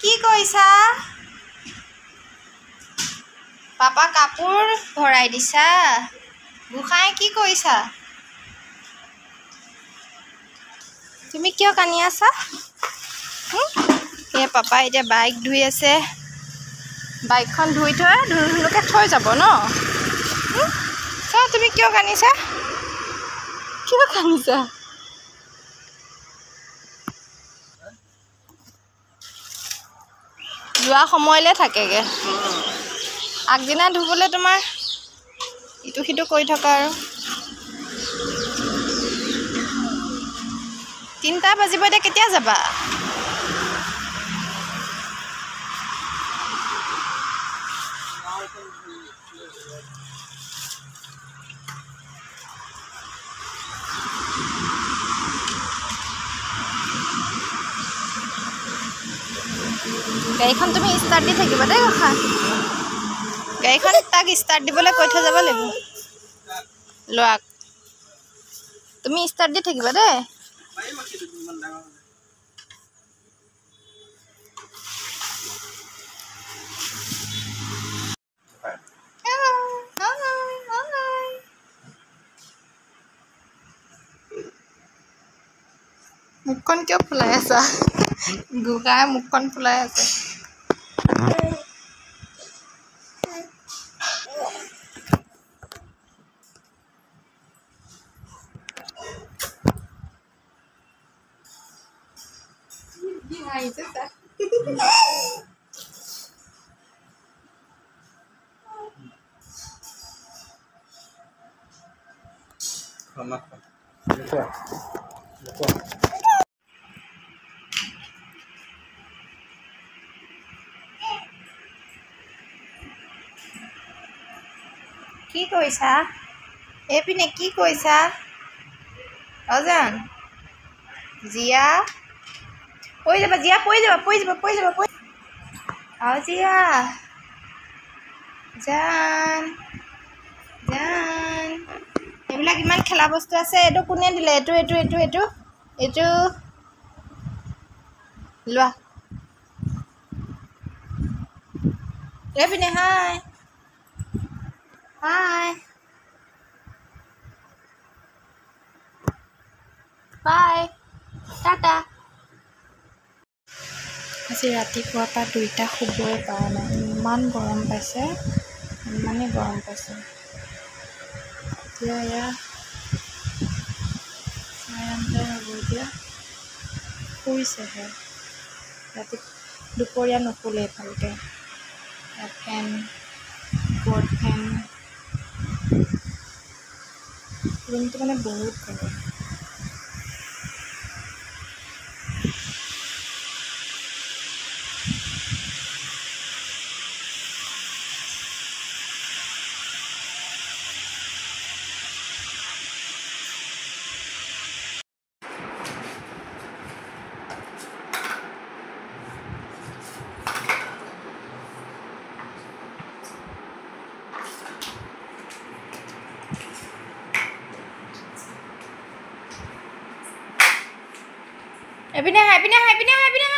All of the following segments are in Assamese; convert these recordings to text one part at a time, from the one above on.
কি কৰিছা? পাপা কাপোৰ ভৰাই দিছা? গোসাঁই কি কৰিছা? তুমি কিয় কানি আছা? এই পাপা এতিয়া বাইক ধুই আছে। বাইকখন ধুই থৈ ধুনুকে থৈ যাব ন? তুমি কিয় কানিছা? কিয় কানিছা? যোৱা সময়লৈ থাকেগে। আগদিনা ধুবলৈ তোমাৰ ইটো সিটো কৰি থকা আৰু। 3টা বাজিব এতিয়া, কেতিয়া যাবা? গাড়ীখন তুমি ষ্টাৰ্ট দি থাকিবা দেই গোসাঁই। গাড়ীখন তাক ষ্টাৰ্ট দিবলৈ কৈ থৈ যাব লাগিব। ল'ৰাক তুমি ষ্টাৰ্ট দি থাকিবা দেই। মুখখন কিয় ফুলাই আছা? গোসাঁই মুখখন ফুলাই আছে। কি কৰিছা? এইপিনে কি কৰিছা? অজান জিয়া পৰি যাবা, জিয়া পৰি যাবা। আৰু জিয়া জান এইবিলাক ইমান খেলা বস্তু আছে। এইটো কোনে দিলে? এইটো লোৱা। এইপিনে হাই বাই, টাটা। আজি ৰাতিপুৱাৰ পৰা 2টা শুবই পৰা নাই। ইমানেই গৰম পাইছে। এতিয়া এয়া 9:30 হ'ব। এতিয়া শুইছেহে। ৰাতি দুপৰীয়া নুশুলে ভালকৈ। ফেন, ওপৰত ফেন, ৰুমটো মানে বহুত গৰম। এইপিনে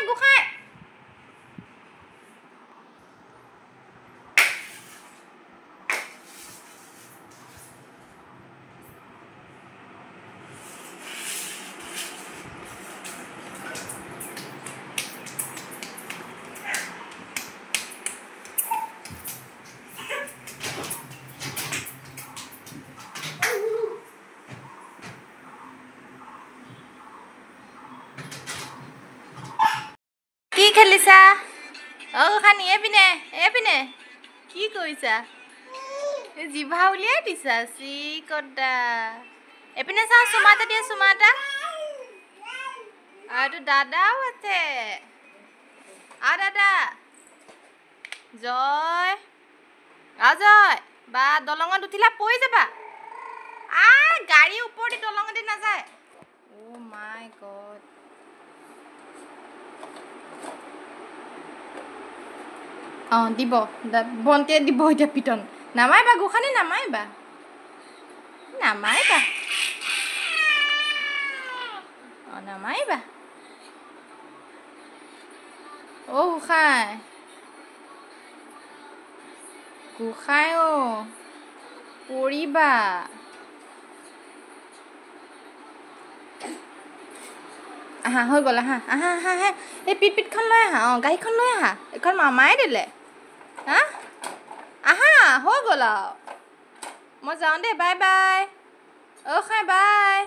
গোসাঁই। কি খেলিছা? খানি এইপিনে কি কৰিছা? জিভা উলিয়াই দিছা। চিকটা এইপিনে চা, চুমা এটা দিয়া, চুমা এটা। আৰু এইটো দাদাও আছে। দাদা জয় বা দলঙত উঠিলা পৰি যাবা। গাড়ী ওপৰেদি দলঙেদি নাযায়। অ' মাই গড। দিব ভণ্টিয়ে দিব এতিয়া পিটন। নামাৰিবা গোসাঁনী, নামাৰিবা। নামাৰিবা। গোসাঁই গোসাঁই পৰিবা আহা হৈ গ'ল আহা আহা আহা আহা এই পিটখন লৈ আহা গাড়ীখন লৈ আহা এইখন মামাই দিলে হা আহা হৈ গ'ল আৰু মই যাওঁ দেই বাই বাই খাই বাই